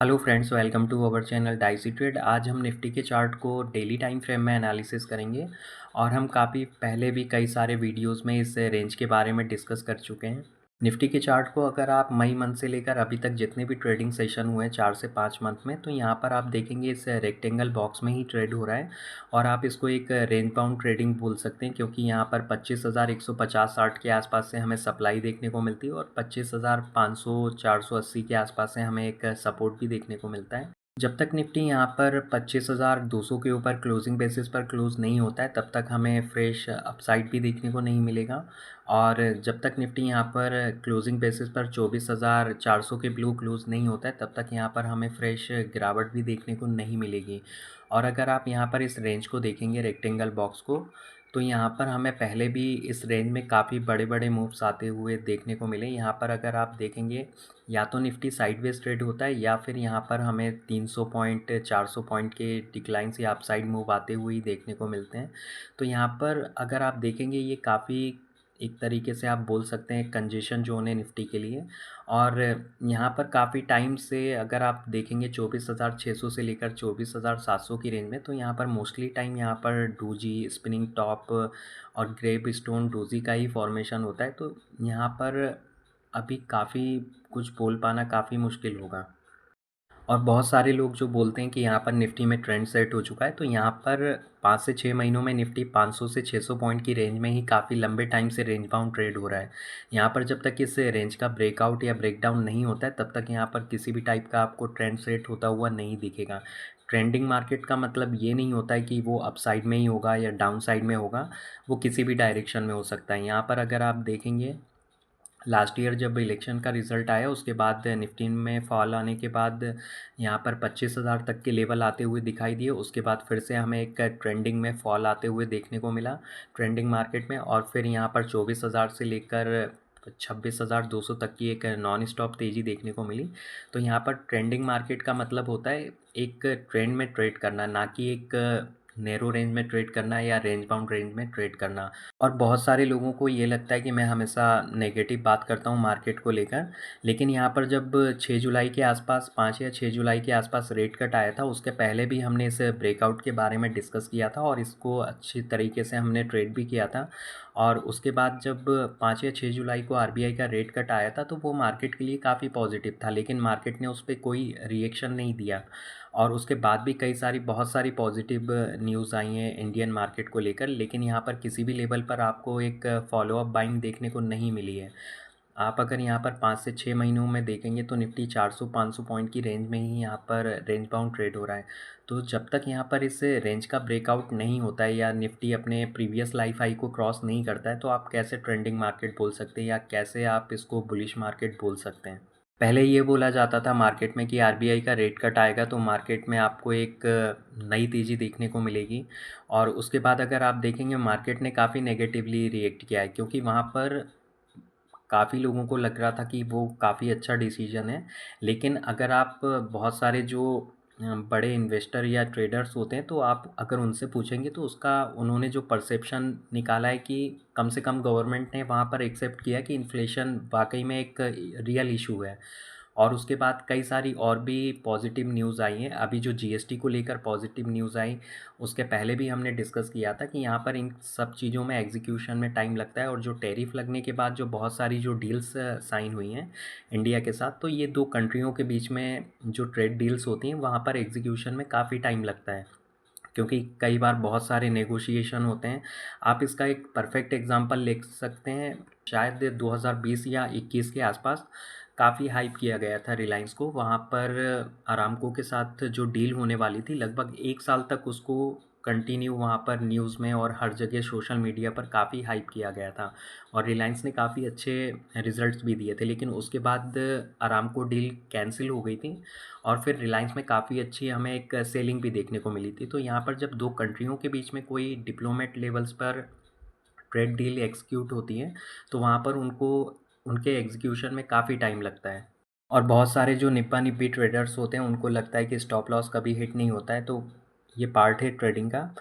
Hello friends, welcome to our channel Dicey Trade. आज हम निफ्टी के चार्ट को डेली टाइम फ्रेम में एनालिसिस करेंगे और हम काफ़ी पहले भी कई सारे वीडियोस में इस रेंज के बारे में डिस्कस कर चुके हैं। निफ्टी के चार्ट को अगर आप मई मंथ से लेकर अभी तक जितने भी ट्रेडिंग सेशन हुए हैं 4 से 5 मंथ में, तो यहाँ पर आप देखेंगे इस रेक्टेंगल बॉक्स में ही ट्रेड हो रहा है और आप इसको एक रेंज बाउंड ट्रेडिंग बोल सकते हैं, क्योंकि यहाँ पर 25,150-60 के आसपास से हमें सप्लाई देखने को मिलती है और 25,500-480 के आसपास से हमें एक सपोर्ट भी देखने को मिलता है। जब तक निफ्टी यहाँ पर 25,200 के ऊपर क्लोजिंग बेसिस पर क्लोज नहीं होता है, तब तक हमें फ्रेश अपसाइड भी देखने को नहीं मिलेगा। और जब तक निफ्टी यहाँ पर क्लोजिंग बेसिस पर 24,400 के ब्लू क्लोज नहीं होता है, तब तक यहाँ पर हमें फ्रेश गिरावट भी देखने को नहीं मिलेगी। और अगर आप यहाँ पर इस रेंज को देखेंगे, रेक्टेंगल बॉक्स को, तो यहाँ पर हमें पहले भी इस रेंज में काफ़ी बड़े बड़े मूव्स आते हुए देखने को मिले। यहाँ पर अगर आप देखेंगे, या तो निफ्टी साइडवेज ट्रेड होता है या फिर यहाँ पर हमें 300 पॉइंट 400 पॉइंट के डिक्लाइन से अपसाइड मूव आते हुए ही देखने को मिलते हैं। तो यहाँ पर अगर आप देखेंगे, ये काफ़ी एक तरीके से आप बोल सकते हैं कंजेशन जोन है निफ्टी के लिए। और यहाँ पर काफ़ी टाइम से अगर आप देखेंगे 24,600 से लेकर 24,700 की रेंज में, तो यहाँ पर मोस्टली टाइम यहाँ पर डोजी, स्पिनिंग टॉप और ग्रेप स्टोन डोजी का ही फॉर्मेशन होता है। तो यहाँ पर अभी काफ़ी कुछ बोल पाना काफ़ी मुश्किल होगा। और बहुत सारे लोग जो बोलते हैं कि यहाँ पर निफ्टी में ट्रेंड सेट हो चुका है, तो यहाँ पर 5 से 6 महीनों में निफ्टी 500 से 600 पॉइंट की रेंज में ही काफ़ी लंबे टाइम से रेंज बाउंड ट्रेड हो रहा है। यहाँ पर जब तक इस रेंज का ब्रेकआउट या ब्रेकडाउन नहीं होता है, तब तक यहाँ पर किसी भी टाइप का आपको ट्रेंड सेट होता हुआ नहीं दिखेगा। ट्रेंडिंग मार्केट का मतलब ये नहीं होता है कि वो अपसाइड में ही होगा या डाउन साइड में होगा, वो किसी भी डायरेक्शन में हो सकता है। यहाँ पर अगर आप देखेंगे, लास्ट ईयर जब इलेक्शन का रिज़ल्ट आया, उसके बाद निफ्टी में फॉल आने के बाद यहाँ पर 25,000 तक के लेवल आते हुए दिखाई दिए। उसके बाद फिर से हमें एक ट्रेंडिंग में फॉल आते हुए देखने को मिला ट्रेंडिंग मार्केट में, और फिर यहाँ पर 24,000 से लेकर 26,200 तक की एक नॉन स्टॉप तेज़ी देखने को मिली। तो यहाँ पर ट्रेंडिंग मार्केट का मतलब होता है एक ट्रेंड में ट्रेड करना, ना कि एक नैरो रेंज में ट्रेड करना या रेंज बाउंड रेंज में ट्रेड करना। और बहुत सारे लोगों को ये लगता है कि मैं हमेशा नेगेटिव बात करता हूँ मार्केट को लेकर, लेकिन यहाँ पर जब 6 जुलाई के आसपास, 5 या 6 जुलाई के आसपास रेट कट आया था, उसके पहले भी हमने इस ब्रेकआउट के बारे में डिस्कस किया था और इसको अच्छी तरीके से हमने ट्रेड भी किया था। और उसके बाद जब 5 या 6 जुलाई को आरबीआई का रेट कट आया था, तो वो मार्केट के लिए काफ़ी पॉजिटिव था, लेकिन मार्केट ने उस पर कोई रिएक्शन नहीं दिया। और उसके बाद भी कई सारी बहुत सारी पॉजिटिव न्यूज़ आई हैं इंडियन मार्केट को लेकर, लेकिन यहाँ पर किसी भी लेवल पर आपको एक फॉलोअप बाइंग देखने को नहीं मिली है। आप अगर यहाँ पर 5 से 6 महीनों में देखेंगे, तो निफ्टी 400-500 पॉइंट की रेंज में ही यहाँ पर रेंज बाउंड ट्रेड हो रहा है। तो जब तक यहाँ पर इस रेंज का ब्रेकआउट नहीं होता है या निफ्टी अपने प्रीवियस लाइफ हाई को क्रॉस नहीं करता है, तो आप कैसे ट्रेंडिंग मार्केट बोल सकते हैं या कैसे आप इसको बुलिश मार्केट बोल सकते हैं। पहले ये बोला जाता था मार्केट में कि आरबीआई का रेट कट आएगा तो मार्केट में आपको एक नई तेज़ी देखने को मिलेगी। और उसके बाद अगर आप देखेंगे, मार्केट ने काफ़ी नेगेटिवली रिएक्ट किया है, क्योंकि वहाँ पर काफ़ी लोगों को लग रहा था कि वो काफ़ी अच्छा डिसीजन है। लेकिन अगर आप बहुत सारे जो बड़े इन्वेस्टर या ट्रेडर्स होते हैं, तो आप अगर उनसे पूछेंगे, तो उसका उन्होंने जो परसेप्शन निकाला है कि कम से कम गवर्नमेंट ने वहाँ पर एक्सेप्ट किया कि इन्फ्लेशन वाकई में एक रियल इशू है। और उसके बाद कई सारी और भी पॉजिटिव न्यूज़ आई हैं। अभी जो जीएसटी को लेकर पॉजिटिव न्यूज़ आई, उसके पहले भी हमने डिस्कस किया था कि यहाँ पर इन सब चीज़ों में एग्जीक्यूशन में टाइम लगता है, और जो टैरिफ लगने के बाद जो बहुत सारी जो डील्स साइन हुई हैं इंडिया के साथ, तो ये दो कंट्रियों के बीच में जो ट्रेड डील्स होती हैं, वहाँ पर एग्जीक्यूशन में काफ़ी टाइम लगता है, क्योंकि कई बार बहुत सारे नेगोशिएशन होते हैं। आप इसका एक परफेक्ट एग्जांपल ले सकते हैं, शायद 2020 या 21 के आसपास काफ़ी हाइप किया गया था रिलायंस को। वहाँ पर अरामको के साथ जो डील होने वाली थी, लगभग 1 साल तक उसको कंटिन्यू वहाँ पर न्यूज़ में और हर जगह सोशल मीडिया पर काफ़ी हाइप किया गया था, और रिलायंस ने काफ़ी अच्छे रिजल्ट्स भी दिए थे। लेकिन उसके बाद अरामको डील कैंसिल हो गई थी, और फिर रिलायंस में काफ़ी अच्छी हमें एक सेलिंग भी देखने को मिली थी। तो यहाँ पर जब दो कंट्रियों के बीच में कोई डिप्लोमेट लेवल्स पर ट्रेड डील एग्जीक्यूट होती है, तो वहाँ पर उनको उनके एग्जीक्यूशन में काफ़ी टाइम लगता है। और बहुत सारे जो निब्बा निब्बी ट्रेडर्स होते हैं, उनको लगता है कि स्टॉप लॉस कभी हिट नहीं होता है, तो ये पार्ट है ट्रेडिंग का।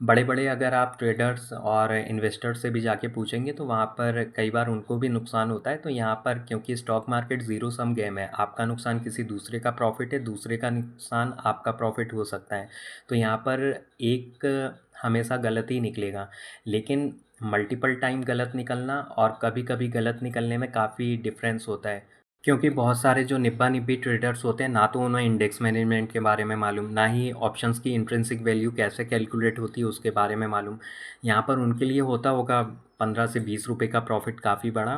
बड़े-बड़े अगर आप ट्रेडर्स और इन्वेस्टर्स से भी जाके पूछेंगे तो वहाँ पर कई बार उनको भी नुकसान होता है। तो यहाँ पर क्योंकि स्टॉक मार्केट ज़ीरो सम गेम है, आपका नुकसान किसी दूसरे का प्रॉफ़िट है, दूसरे का नुकसान आपका प्रॉफ़िट हो सकता है। तो यहाँ पर एक हमेशा गलत ही निकलेगा। लेकिन मल्टीपल टाइम गलत निकलना और कभी-कभी गलत निकलने में काफ़ी डिफ़रेंस होता है। क्योंकि बहुत सारे जो निब्बा-निब्बी ट्रेडर्स होते हैं, ना तो उन्हें इंडेक्स मैनेजमेंट के बारे में मालूम, ना ही ऑप्शंस की इंट्रिंसिक वैल्यू कैसे कैलकुलेट होती है उसके बारे में मालूम। यहाँ पर उनके लिए होता होगा 15 से 20 रुपए का प्रॉफ़िट काफ़ी बड़ा,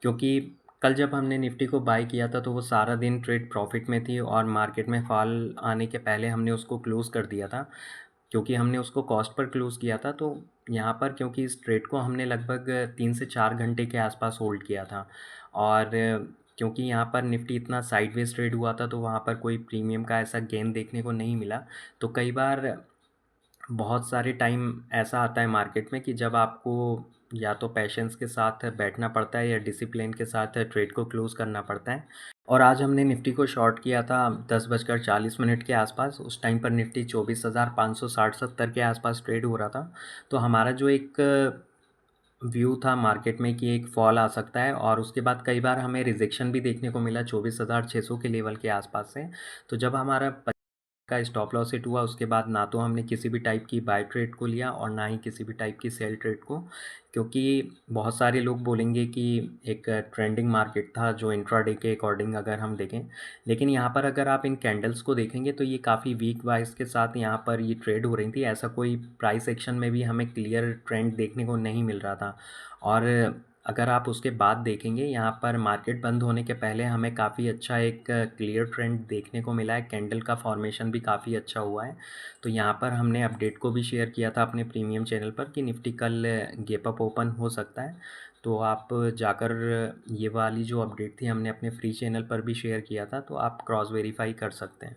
क्योंकि कल जब हमने निफ्टी को बाय किया था तो वो सारा दिन ट्रेड प्रॉफ़िट में थी और मार्केट में फ़ॉल आने के पहले हमने उसको क्लोज़ कर दिया था। क्योंकि हमने उसको कॉस्ट पर क्लोज़ किया था, तो यहाँ पर क्योंकि इस ट्रेड को हमने लगभग 3 से 4 घंटे के आसपास होल्ड किया था और क्योंकि यहाँ पर निफ्टी इतना साइडवेज़ ट्रेड हुआ था, तो वहाँ पर कोई प्रीमियम का ऐसा गेन देखने को नहीं मिला। तो कई बार बहुत सारे टाइम ऐसा आता है मार्केट में कि जब आपको या तो पेशेंस के साथ बैठना पड़ता है या डिसिप्लिन के साथ ट्रेड को क्लोज़ करना पड़ता है। और आज हमने निफ्टी को शॉर्ट किया था 10:40 के आसपास। उस टाइम पर निफ्टी 24,560-70 के आसपास ट्रेड हो रहा था। तो हमारा जो एक व्यू था मार्केट में कि एक फॉल आ सकता है और उसके बाद कई बार हमें रिजेक्शन भी देखने को मिला 24,600 के लेवल के आसपास से। तो जब हमारा का स्टॉप लॉस हिट हुआ उसके बाद ना तो हमने किसी भी टाइप की बाय ट्रेड को लिया और ना ही किसी भी टाइप की सेल ट्रेड को, क्योंकि बहुत सारे लोग बोलेंगे कि एक ट्रेंडिंग मार्केट था जो इंट्राडे के अकॉर्डिंग अगर हम देखें। लेकिन यहाँ पर अगर आप इन कैंडल्स को देखेंगे तो ये काफ़ी वीक वाइज के साथ यहाँ पर ये ट्रेड हो रही थी। ऐसा कोई प्राइस एक्शन में भी हमें क्लियर ट्रेंड देखने को नहीं मिल रहा था। और अगर आप उसके बाद देखेंगे यहाँ पर मार्केट बंद होने के पहले हमें काफ़ी अच्छा एक क्लियर ट्रेंड देखने को मिला है, कैंडल का फॉर्मेशन भी काफ़ी अच्छा हुआ है। तो यहाँ पर हमने अपडेट को भी शेयर किया था अपने प्रीमियम चैनल पर कि निफ्टी कल गैप अप ओपन हो सकता है। तो आप जाकर ये वाली जो अपडेट थी हमने अपने फ्री चैनल पर भी शेयर किया था, तो आप क्रॉस वेरीफाई कर सकते हैं।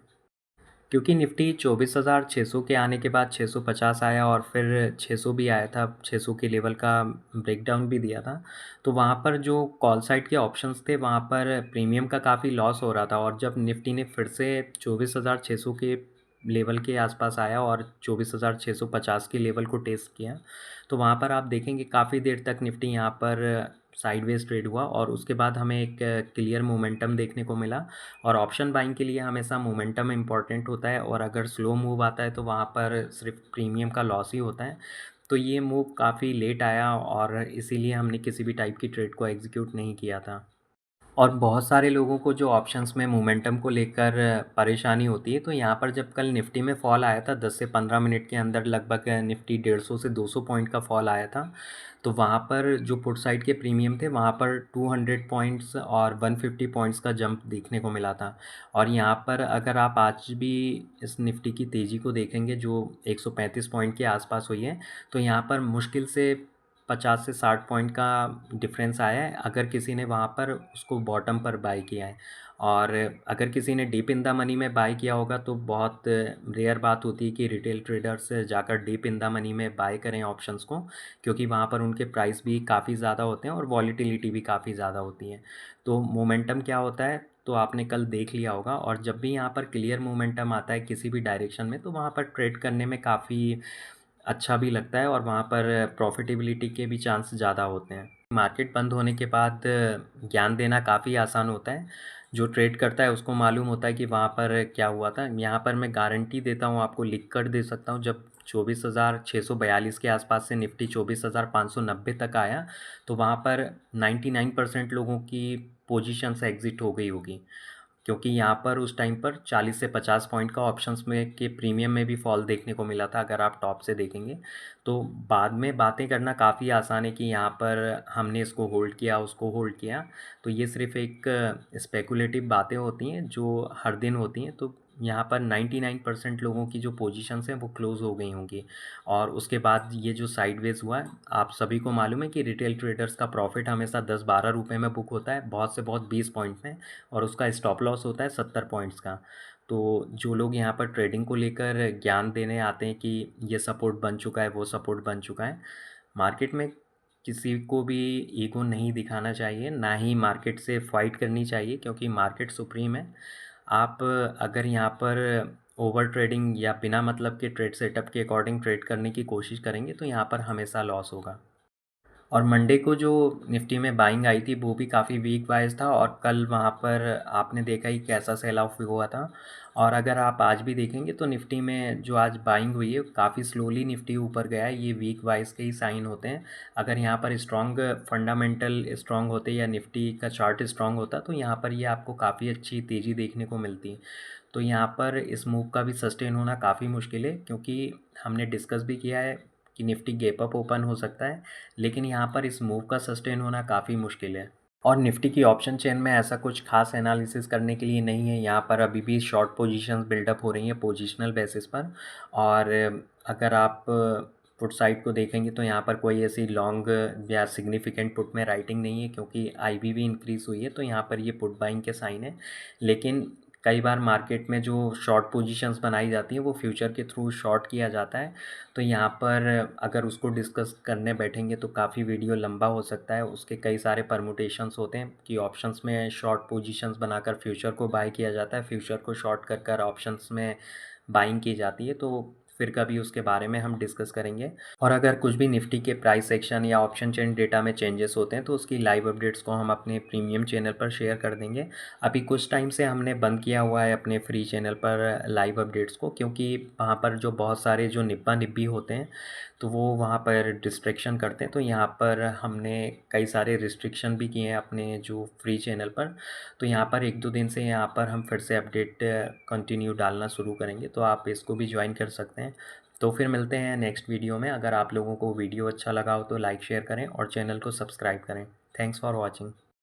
क्योंकि निफ्टी 24,600 के आने के बाद 650 आया और फिर 600 भी आया था, 600 के लेवल का ब्रेकडाउन भी दिया था। तो वहाँ पर जो कॉल साइड के ऑप्शंस थे, वहाँ पर प्रीमियम का काफ़ी लॉस हो रहा था और जब निफ्टी ने फिर से 24,600 के लेवल के आसपास आया और 24,650 के लेवल को टेस्ट किया, तो वहाँ पर आप देखेंगे काफ़ी देर तक निफ्टी यहाँ पर साइडवेज़ ट्रेड हुआ और उसके बाद हमें एक क्लियर मोमेंटम देखने को मिला। और ऑप्शन बाइंग के लिए हमेशा मोमेंटम इम्पॉर्टेंट होता है और अगर स्लो मूव आता है तो वहाँ पर सिर्फ प्रीमियम का लॉस ही होता है। तो ये मूव काफ़ी लेट आया और इसीलिए हमने किसी भी टाइप की ट्रेड को एग्जीक्यूट नहीं किया था। और बहुत सारे लोगों को जो ऑप्शंस में मोमेंटम को लेकर परेशानी होती है, तो यहाँ पर जब कल निफ्टी में फ़ॉल आया था 10 से 15 मिनट के अंदर लगभग निफ्टी 150 से 200 पॉइंट का फ़ॉल आया था। तो वहाँ पर जो पुट साइड के प्रीमियम थे वहाँ पर 200 पॉइंट्स और 150 पॉइंट्स का जंप देखने को मिला था। और यहाँ पर अगर आप आज भी इस निफ्टी की तेज़ी को देखेंगे जो 135 पॉइंट के आसपास हुई है, तो यहाँ पर मुश्किल से 50 से 60 पॉइंट का डिफरेंस आया है अगर किसी ने वहाँ पर उसको बॉटम पर बाय किया है। और अगर किसी ने डीप इन द मनी में बाय किया होगा तो बहुत रेयर बात होती है कि रिटेल ट्रेडर्स जाकर डीप इन द मनी में बाय करें ऑप्शंस को, क्योंकि वहाँ पर उनके प्राइस भी काफ़ी ज़्यादा होते हैं और वॉलीटिलिटी भी काफ़ी ज़्यादा होती है। तो मोमेंटम क्या होता है तो आपने कल देख लिया होगा और जब भी यहाँ पर क्लियर मोमेंटम आता है किसी भी डायरेक्शन में तो वहाँ पर ट्रेड करने में काफ़ी अच्छा भी लगता है और वहाँ पर प्रॉफ़िटेबिलिटी के भी चांस ज़्यादा होते हैं। मार्केट बंद होने के बाद ज्ञान देना काफ़ी आसान होता है। जो ट्रेड करता है उसको मालूम होता है कि वहाँ पर क्या हुआ था। यहाँ पर मैं गारंटी देता हूँ, आपको लिख कर दे सकता हूँ, जब 24,642 के आसपास से निफ्टी 24,590 तक आया, तो वहाँ पर 99% लोगों की पोजीशंस एग्ज़िट हो गई होगी। क्योंकि यहाँ पर उस टाइम पर 40 से 50 पॉइंट का ऑप्शंस में के प्रीमियम में भी फॉल देखने को मिला था अगर आप टॉप से देखेंगे। तो बाद में बातें करना काफ़ी आसान है कि यहाँ पर हमने इसको होल्ड किया, उसको होल्ड किया। तो ये सिर्फ़ एक स्पेकुलेटिव बातें होती हैं जो हर दिन होती हैं। तो यहाँ पर 99% लोगों की जो पोजीशंस हैं वो क्लोज़ हो गई होंगी। और उसके बाद ये जो साइडवेज़ हुआ है, आप सभी को मालूम है कि रिटेल ट्रेडर्स का प्रॉफ़िट हमेशा 10-12 रुपए में बुक होता है, बहुत से बहुत 20 पॉइंट में। और उसका स्टॉप लॉस होता है 70 पॉइंट्स का। तो जो लोग यहाँ पर ट्रेडिंग को लेकर ज्ञान देने आते हैं कि ये सपोर्ट बन चुका है, वो सपोर्ट बन चुका है, मार्केट में किसी को भी ईगो नहीं दिखाना चाहिए, ना ही मार्केट से फ़ाइट करनी चाहिए, क्योंकि मार्केट सुप्रीम है। आप अगर यहाँ पर ओवर ट्रेडिंग या बिना मतलब के ट्रेड सेटअप के अकॉर्डिंग ट्रेड करने की कोशिश करेंगे तो यहाँ पर हमेशा लॉस होगा। और मंडे को जो निफ्टी में बाइंग आई थी वो भी काफ़ी वीक बायस था, और कल वहाँ पर आपने देखा ही कैसा सेल ऑफ हुआ था। और अगर आप आज भी देखेंगे तो निफ्टी में जो आज बाइंग हुई है काफ़ी स्लोली निफ्टी ऊपर गया है, ये वीक बायस के ही साइन होते हैं। अगर यहाँ पर स्ट्रॉन्ग फंडामेंटल स्ट्रॉन्ग होते या निफ्टी का चार्ट स्ट्रॉन्ग होता तो यहाँ पर ये आपको काफ़ी अच्छी तेज़ी देखने को मिलती। तो यहाँ पर इस मूव का भी सस्टेन होना काफ़ी मुश्किल है, क्योंकि हमने डिस्कस भी किया है कि निफ्टी गैप अप ओपन हो सकता है, लेकिन यहाँ पर इस मूव का सस्टेन होना काफ़ी मुश्किल है। और निफ्टी की ऑप्शन चेन में ऐसा कुछ खास एनालिसिस करने के लिए नहीं है, यहाँ पर अभी भी शॉर्ट पोजीशंस बिल्डअप हो रही हैं पोजिशनल बेसिस पर। और अगर आप पुट साइड को देखेंगे तो यहाँ पर कोई ऐसी लॉन्ग या सिग्निफिकेंट पुट में राइटिंग नहीं है, क्योंकि आईवी भी इंक्रीज़ हुई है, तो यहाँ पर ये पुट बाइंग के साइन है। लेकिन कई बार मार्केट में जो शॉर्ट पोजीशंस बनाई जाती हैं वो फ्यूचर के थ्रू शॉर्ट किया जाता है। तो यहाँ पर अगर उसको डिस्कस करने बैठेंगे तो काफ़ी वीडियो लंबा हो सकता है। उसके कई सारे परमुटेशंस होते हैं कि ऑप्शंस में शॉर्ट पोजीशंस बनाकर फ्यूचर को बाय किया जाता है, फ्यूचर को शॉर्ट कर कर ऑप्शंस में बाइंग की जाती है। तो फिर कभी उसके बारे में हम डिस्कस करेंगे। और अगर कुछ भी निफ्टी के प्राइस सेक्शन या ऑप्शन चेन डेटा में चेंजेस होते हैं तो उसकी लाइव अपडेट्स को हम अपने प्रीमियम चैनल पर शेयर कर देंगे। अभी कुछ टाइम से हमने बंद किया हुआ है अपने फ्री चैनल पर लाइव अपडेट्स को, क्योंकि वहाँ पर जो बहुत सारे जो निब्बा निब्बी होते हैं तो वो वहाँ पर डिस्ट्रैक्शन करते हैं। तो यहाँ पर हमने कई सारे रिस्ट्रिक्शन भी किए हैं अपने जो फ्री चैनल पर। तो यहाँ पर 1-2 दिन से यहाँ पर हम फिर से अपडेट कंटिन्यू डालना शुरू करेंगे, तो आप इसको भी ज्वाइन कर सकते हैं। तो फिर मिलते हैं नेक्स्ट वीडियो में। अगर आप लोगों को वीडियो अच्छा लगा हो तो लाइक शेयर करें और चैनल को सब्सक्राइब करें। Thanks for watching.